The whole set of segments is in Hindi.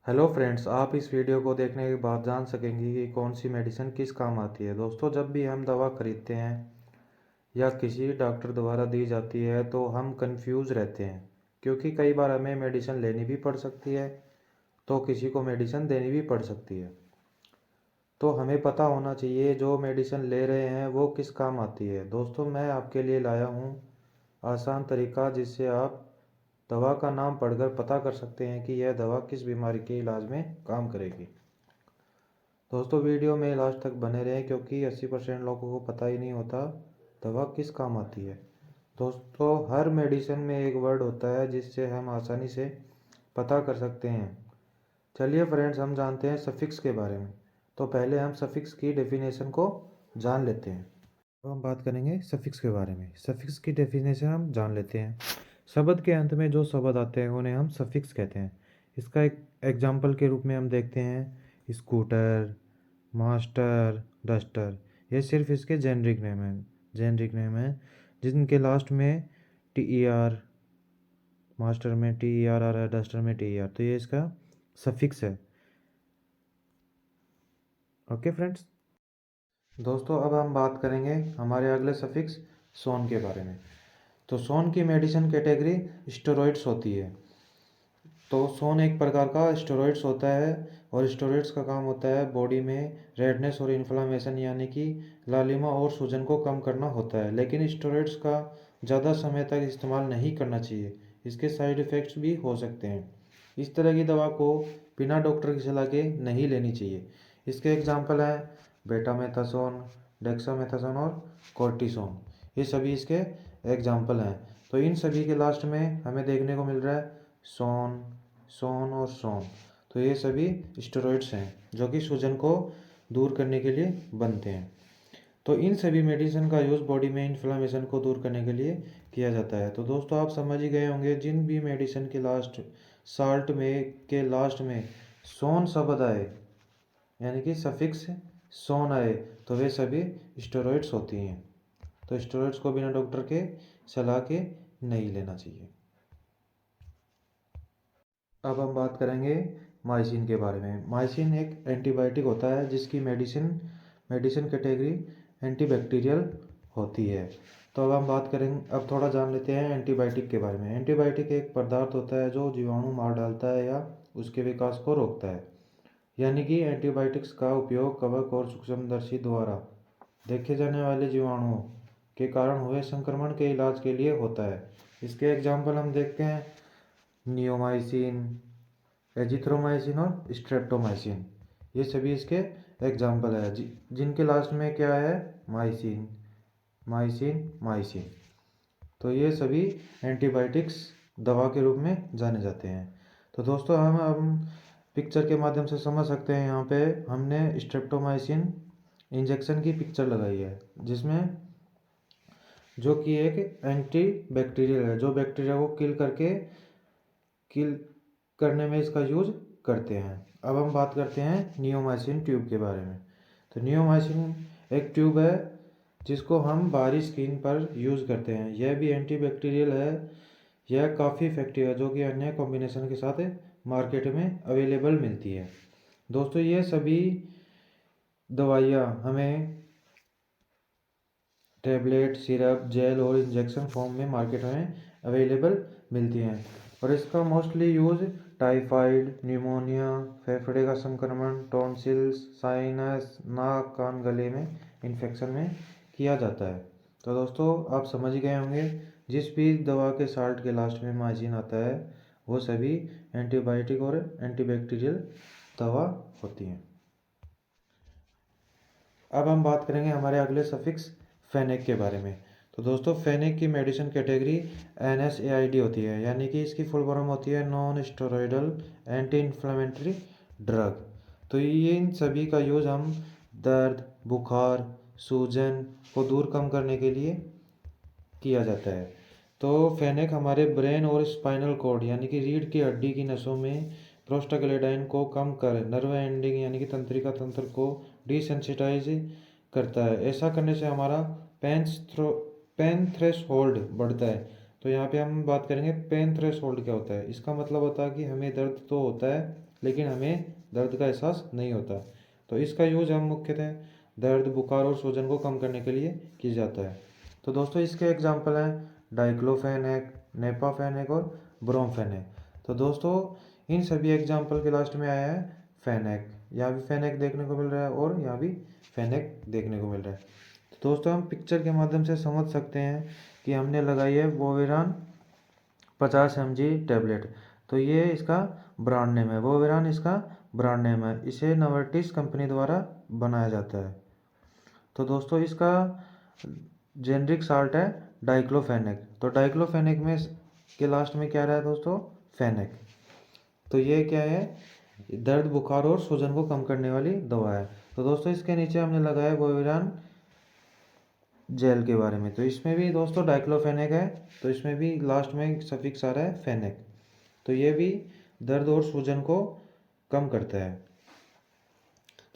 हेलो फ्रेंड्स, आप इस वीडियो को देखने के बाद जान सकेंगे कि कौन सी मेडिसिन किस काम आती है। दोस्तों, जब भी हम दवा खरीदते हैं या किसी डॉक्टर द्वारा दी जाती है तो हम कंफ्यूज रहते हैं, क्योंकि कई बार हमें मेडिसिन लेनी भी पड़ सकती है तो किसी को मेडिसिन देनी भी पड़ सकती है। तो हमें पता होना चाहिए जो मेडिसिन ले रहे हैं वो किस काम आती है। दोस्तों, मैं आपके लिए लाया हूँ आसान तरीका जिससे आप दवा का नाम पढ़कर पता कर सकते हैं कि यह दवा किस बीमारी के इलाज में काम करेगी। दोस्तों, वीडियो में लास्ट तक बने रहें क्योंकि 80% लोगों को पता ही नहीं होता दवा किस काम आती है। दोस्तों, हर मेडिसिन में एक वर्ड होता है जिससे हम आसानी से पता कर सकते हैं। चलिए फ्रेंड्स, हम जानते हैं सफिक्स के बारे में। तो पहले हम सफिक्स की डेफिनेशन को जान लेते हैं। तो हम बात करेंगे सफिक्स के बारे में। सफिक्स की डेफिनेशन हम जान लेते हैं। शब्द के अंत में जो शब्द आते हैं उन्हें हम सफिक्स कहते हैं। इसका एक एग्जाम्पल के रूप में हम देखते हैं स्कूटर, मास्टर, डस्टर। ये सिर्फ इसके जेनरिक नेम है जिनके लास्ट में टी ई आर, मास्टर में टी ई आर आ रहा है, डस्टर में टी ई आर, तो ये इसका सफिक्स है। Okay friends. दोस्तों, अब हम बात करेंगे हमारे अगले सफिक्स सोन के बारे में। तो सोन की मेडिसिन कैटेगरी स्टेरॉइड्स होती है। तो सोन एक प्रकार का स्टेरॉइड्स होता है और स्टेरॉइड्स का काम होता है बॉडी में रेडनेस और इन्फ्लामेशन यानी कि लालिमा और सूजन को कम करना होता है। लेकिन स्टेरॉइड्स का ज़्यादा समय तक इस्तेमाल नहीं करना चाहिए, इसके साइड इफ़ेक्ट्स भी हो सकते हैं। इस तरह की दवा को बिना डॉक्टर की सलाह के नहीं लेनी चाहिए। इसके एग्जाम्पल हैं बेटामेथासोन, डेक्सामेथासोन और कोर्टिसोन। ये सभी इसके एग्जाम्पल हैं। तो इन सभी के लास्ट में हमें देखने को मिल रहा है सोन, सोन और सोन। तो ये सभी स्टेरॉइड्स हैं जो कि सूजन को दूर करने के लिए बनते हैं। तो इन सभी मेडिसिन का यूज़ बॉडी में इन्फ्लामेशन को दूर करने के लिए किया जाता है। तो दोस्तों, आप समझ ही गए होंगे जिन भी मेडिसिन के लास्ट साल्ट में के लास्ट में सोन शब्द आए यानी कि सफिक्स सोन आए तो वे सभी स्टेरॉइड्स होती हैं। तो स्टेरॉइड्स को बिना डॉक्टर के सलाह के नहीं लेना चाहिए। अब हम बात करेंगे माइसिन के बारे में। माइसिन एक एंटीबायोटिक होता है जिसकी मेडिसिन कैटेगरी एंटीबैक्टीरियल होती है। तो अब हम बात करेंगे, अब थोड़ा जान लेते हैं एंटीबायोटिक के बारे में। एंटीबायोटिक एक पदार्थ होता है जो जीवाणु मार डालता है या उसके विकास को रोकता है। यानी कि एंटीबायोटिक्स का उपयोग कवक और सूक्ष्मदर्शी द्वारा देखे जाने वाले जीवाणुओं के कारण हुए संक्रमण के इलाज के लिए होता है। इसके एग्जाम्पल हम देखते हैं नियोमाइसिन, एजिथ्रोमाइसिन और स्ट्रेप्टोमाइसिन। ये सभी इसके एग्जाम्पल है जिनके लास्ट में क्या है माइसिन, माइसिन, माइसिन। तो ये सभी एंटीबायोटिक्स दवा के रूप में जाने जाते हैं। तो दोस्तों, हम पिक्चर के माध्यम से समझ सकते हैं। यहाँ पे हमने स्ट्रेप्टोमाइसिन इंजेक्शन की पिक्चर लगाई है जिसमें जो कि एक एंटी बैक्टीरियल है जो बैक्टीरिया को किल करने में इसका यूज करते हैं। अब हम बात करते हैं नियोमाइसिन ट्यूब के बारे में। तो नियोमाइसिन एक ट्यूब है जिसको हम बाहरी स्किन पर यूज़ करते हैं। यह भी एंटीबैक्टीरियल है। यह काफ़ी इफेक्टिव है जो कि अन्य कॉम्बिनेशन के साथ मार्केट में अवेलेबल मिलती है। दोस्तों, ये सभी दवाइयाँ हमें टैबलेट, सिरप, जेल और इंजेक्शन फॉर्म में मार्केट में अवेलेबल मिलती हैं और इसका मोस्टली यूज़ टाइफाइड, न्यूमोनिया, फेफड़े का संक्रमण, टॉन्सिल्स, साइनस, नाक, कान, गले में इन्फेक्शन में किया जाता है। तो दोस्तों, आप समझ गए होंगे जिस भी दवा के साल्ट के लास्ट में माइसिन आता है वो सभी एंटीबायोटिक और एंटीबैक्टीरियल दवा होती हैं। अब हम बात करेंगे हमारे अगले सफिक्स फेनेक के बारे में। तो दोस्तों, फेनेक की मेडिसिन कैटेगरी NSAID होती है, यानी कि इसकी फुल फॉर्म होती है non steroidal anti inflammatory drug. तो ये इन सभी का यूज़ हम दर्द, बुखार, सूजन को दूर कम करने के लिए किया जाता है। तो फेनेक हमारे ब्रेन और स्पाइनल कॉर्ड यानी कि रीढ़ की हड्डी की नसों में प्रोस्टाग्लैंडिन को कम कर नर्व एंडिंग यानी कि तंत्रिका तंत्र को डिसेंसिटाइज करता है। ऐसा करने से हमारा पेन थ्रेशोल्ड बढ़ता है। तो यहाँ पे हम बात करेंगे पेन थ्रेशोल्ड क्या होता है। इसका मतलब होता है कि हमें दर्द तो होता है लेकिन हमें दर्द का एहसास नहीं होता। तो इसका यूज हम मुख्यतः दर्द, बुखार और सूजन को कम करने के लिए किया जाता है। तो दोस्तों इसके एग्जाम्पल हैं डाइक्लोफेनेक, नेपाफेनेक और ब्रोमफेनेक। तो दोस्तों इन सभी एग्जाम्पल के लास्ट में आया है फेनेक। यहाँ भी फेनेक देखने को मिल रहा है और यहाँ भी फेनेक देखने को मिल रहा है। तो दोस्तों हम पिक्चर के माध्यम से समझ सकते हैं कि हमने लगाई है वोवेरान 50 mg टैबलेट। तो ये इसका ब्रांड नेम है, वोवेरान इसका ब्रांड नेम है। इसे नोवार्टिस कंपनी द्वारा बनाया जाता है। तो दोस्तों इसका जेनरिक साल्ट है डाइक्लोफेनेक। तो डाइक्लोफेनेक में के लास्ट में क्या रहा है दोस्तों, फेनेक। तो ये क्या है, दर्द, बुखार और सूजन को कम करने वाली दवा है। तो दोस्तों इसके नीचे हमने लगाया वोवेरान जेल के बारे में। तो इसमें भी दोस्तों डाइक्लोफेनेक है, तो इसमें भी लास्ट में सफिक्स आ रहा है फेनेक। तो ये भी दर्द और सूजन को कम करता है।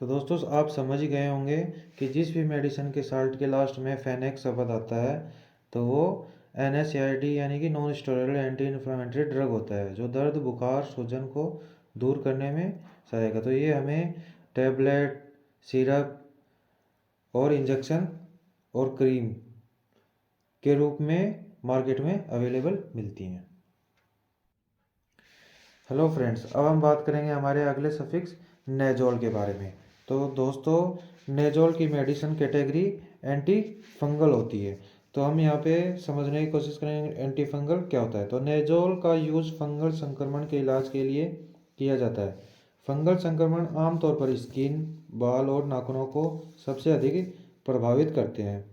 तो दोस्तों आप समझ ही गए होंगे कि जिस भी मेडिसिन के साल्ट के लास्ट में फेनेक शब्द आता है तो वो NSAID यानी कि non steroidal anti inflammatory drug होता है, जो दर्द, बुखार, सूजन को दूर करने में सहायक। तो ये हमें टैबलेट, सिरप और इंजेक्शन और क्रीम के रूप में मार्केट में अवेलेबल मिलती हैं। हेलो फ्रेंड्स, अब हम बात करेंगे हमारे अगले सफिक्स नेजोल के बारे में। तो दोस्तों नेजोल की मेडिसिन कैटेगरी एंटी फंगल होती है। तो हम यहाँ पे समझने की कोशिश करेंगे एंटी फंगल क्या होता है। तो नेजोल का यूज फंगल संक्रमण के इलाज के लिए किया जाता है। फंगल संक्रमण आमतौर पर स्किन, बाल और नाखूनों को सबसे अधिक प्रभावित करते हैं।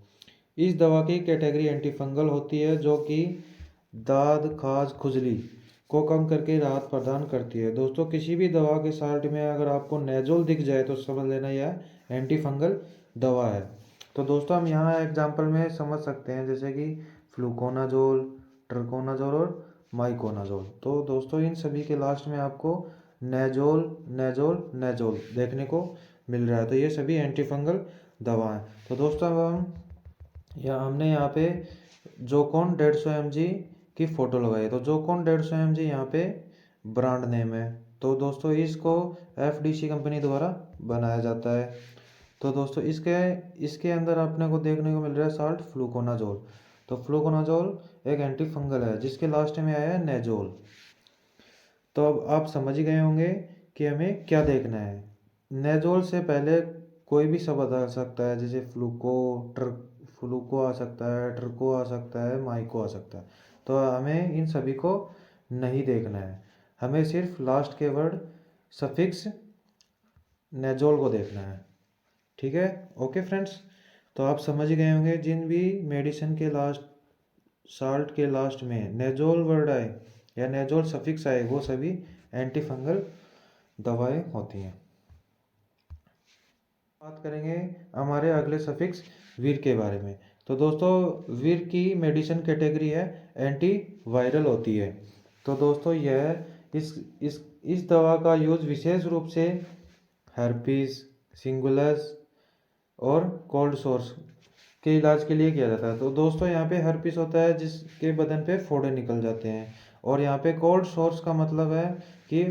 इस दवा की कैटेगरी एंटी फंगल होती है, जो कि दाद, खाज, खुजली को कम करके राहत प्रदान करती है। दोस्तों किसी भी दवा के साल्ट में अगर आपको नेजोल दिख जाए तो समझ लेना यह एंटी फंगल दवा है। तो दोस्तों हम यहाँ एग्जांपल में समझ सकते हैं, जैसे कि फ्लूकोनाजोल, ट्रकोनाजोल और माइकोनाजोल। तो दोस्तों इन सभी के लास्ट में आपको नेजोल, नेजोल, नेजोल देखने को मिल रहा है। तो ये सभी एंटी फंगल दवा हैं। तो दोस्तों हमने यहाँ पे जोकॉन 150 mg की फ़ोटो लगाई है। तो जोकॉन 150 mg यहाँ पे ब्रांड नेम है। तो दोस्तों इसको FDC कंपनी द्वारा बनाया जाता है। तो दोस्तों इसके अंदर अपने को देखने को मिल रहा है साल्ट फ्लूकोनाजोल। तो फ्लूकोनाजोल एक एंटी फंगल है जिसके लास्ट में आया है नेजोल। तो अब आप समझ ही गए होंगे कि हमें क्या देखना है। नेजोल से पहले कोई भी शब्द आ सकता है, जैसे फ्लूको आ सकता है, ट्रको आ सकता है, माइको आ सकता है। तो हमें इन सभी को नहीं देखना है, हमें सिर्फ लास्ट के वर्ड सफिक्स नेजोल को देखना है। ठीक है, ओके फ्रेंड्स। तो आप समझ गए होंगे जिन भी मेडिसिन के लास्ट साल्ट के लास्ट में नेजोल वर्ड आए या नेजोल सफिक्स आए वो सभी एंटी फंगल दवाएं होती हैं। बात करेंगे हमारे अगले सफिक्स वीर के बारे में। तो दोस्तों वीर की मेडिसिन कैटेगरी है एंटी वायरल होती है। तो दोस्तों यह इस दवा का यूज विशेष रूप से हर्पीस सिंगुलस और कोल्ड सोर्स के इलाज के लिए किया जाता है। तो दोस्तों यहाँ पे हर्पीस होता है जिसके बदन पे फोड़े निकल जाते हैं, और यहाँ पे कोल्ड सोर्स का मतलब है कि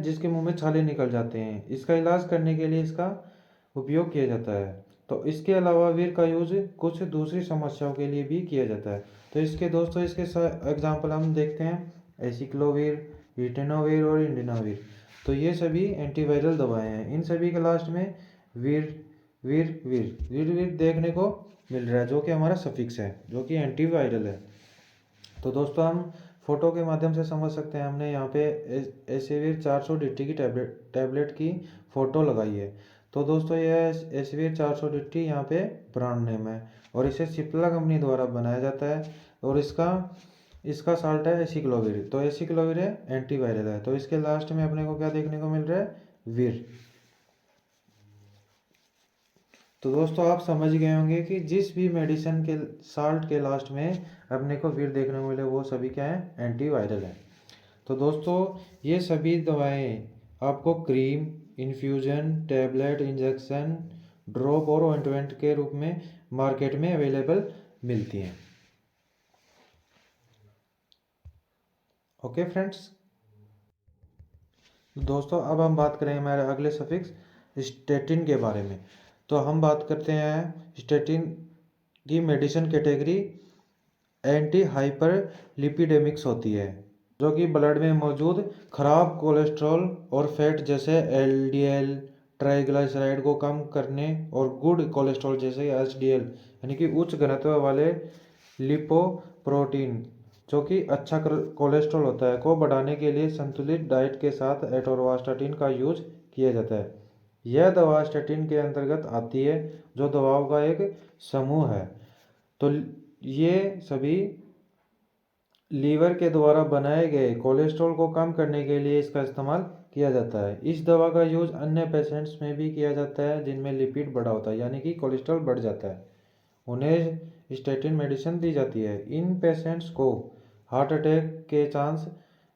जिसके मुंह में छाले निकल जाते हैं। इसका इलाज करने के लिए इसका उपयोग किया जाता है। तो इसके अलावा वीर का यूज कुछ दूसरी समस्याओं के लिए भी किया जाता है। तो इसके दोस्तों इसके एग्जाम्पल हम देखते हैं एसिक्लोवीर, रिटेनोवीर और इंडिनोवीर। तो ये सभी एंटीवायरल दवाएं हैं। इन सभी के लास्ट में वीर वीर वीर वीर वीर देखने को मिल रहा है, जो कि हमारा सफिक्स है, जो कि एंटीवायरल है। तो दोस्तों हम फोटो के माध्यम से समझ सकते हैं। हमने यहाँ पे एसीवीर 400 DT की टैबलेट की फ़ोटो लगाई है। तो दोस्तों यह एसीवीर 400 DT यहाँ पे ब्रांड नेम है और इसे सिप्ला कंपनी द्वारा बनाया जाता है, और इसका साल्ट है एसिक्लोविर। तो एसिक्लोविर एंटीवायरल है। तो इसके लास्ट में अपने को क्या देखने को मिल रहा है, वीर। तो दोस्तों आप समझ गए होंगे कि जिस भी मेडिसिन के साल्ट के लास्ट में अपने को वीर देखने को मिले वो सभी क्या है, एंटीवायरल है। तो दोस्तों ये सभी दवाएं आपको cream, infusion, tablet, injection, drop और ऑइंटमेंट के रूप में मार्केट में अवेलेबल मिलती हैं। Okay friends. दोस्तों अब हम बात करेंगे हमारे अगले सफिक्स स्टेटिन के बारे में। तो हम बात करते हैं स्टेटिन की मेडिसिन कैटेगरी एंटी हाइपर लिपिडेमिक्स होती है, जो कि ब्लड में मौजूद खराब कोलेस्ट्रॉल और फैट जैसे एलडीएल ट्राइग्लिसराइड को कम करने और गुड कोलेस्ट्रॉल जैसे एचडीएल यानी कि उच्च घनत्व वाले लिपोप्रोटीन जो कि अच्छा कोलेस्ट्रॉल होता है को बढ़ाने के लिए संतुलित डाइट के साथ एटोरवास्टाटिन का यूज किया जाता है। यह दवा स्टेटिन के अंतर्गत आती है, जो दवाओं का एक समूह है। तो ये सभी लीवर के द्वारा बनाए गए कोलेस्ट्रॉल को कम करने के लिए इसका इस्तेमाल किया जाता है। इस दवा का यूज अन्य पेशेंट्स में भी किया जाता है जिनमें लिपिड बढ़ा होता है यानी कि कोलेस्ट्रॉल बढ़ जाता है, उन्हें स्टेटिन मेडिसिन दी जाती है। इन पेशेंट्स को हार्ट अटैक के चांस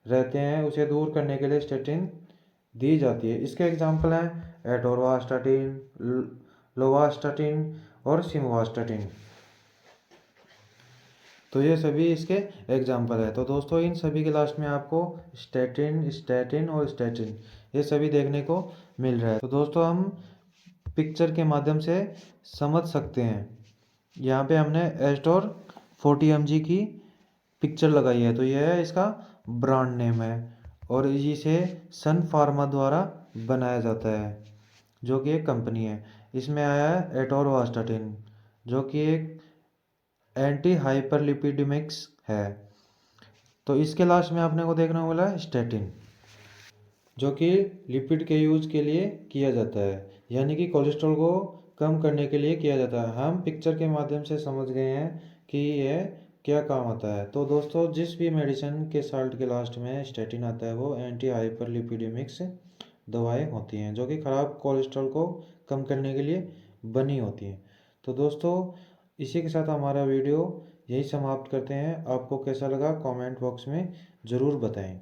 रहते हैं, उसे दूर करने के लिए स्टेटिन दी जाती है। इसके एग्जाम्पल हैं एटोरवास्टाटिन, लोवास्टाटिन और सिमवास्टाटिन। तो ये सभी इसके एग्जाम्पल है। तो दोस्तों इन सभी के लास्ट में आपको स्टेटिन, स्टैटिन और स्टैटिन ये सभी देखने को मिल रहा है। तो दोस्तों हम पिक्चर के माध्यम से समझ सकते हैं। यहाँ पे हमने एस्टोर 40 mg की पिक्चर लगाई है, तो यह है इसका ब्रांड नेम है और इसे सन फार्मा द्वारा बनाया जाता है, जो कि एक कंपनी है। इसमें आया है एटोरवास्टाटिन, जो कि एक एंटी हाइपरलिपिडेमिक्स है। तो इसके लास्ट में आपने को देखने को मिला है स्टैटिन, जो कि लिपिड के यूज के लिए किया जाता है यानी कि कोलेस्ट्रॉल को कम करने के लिए किया जाता है। हम पिक्चर के माध्यम से समझ गए हैं कि यह क्या काम आता है। तो दोस्तों जिस भी मेडिसिन के साल्ट के लास्ट में स्टैटिन आता है वो एंटी हाइपरलिपिडेमिक्स दवाएं होती हैं, जो कि ख़राब कोलेस्ट्रॉल को कम करने के लिए बनी होती हैं। तो दोस्तों इसी के साथ हमारा वीडियो यही समाप्त करते हैं। आपको कैसा लगा कमेंट बॉक्स में ज़रूर बताएं।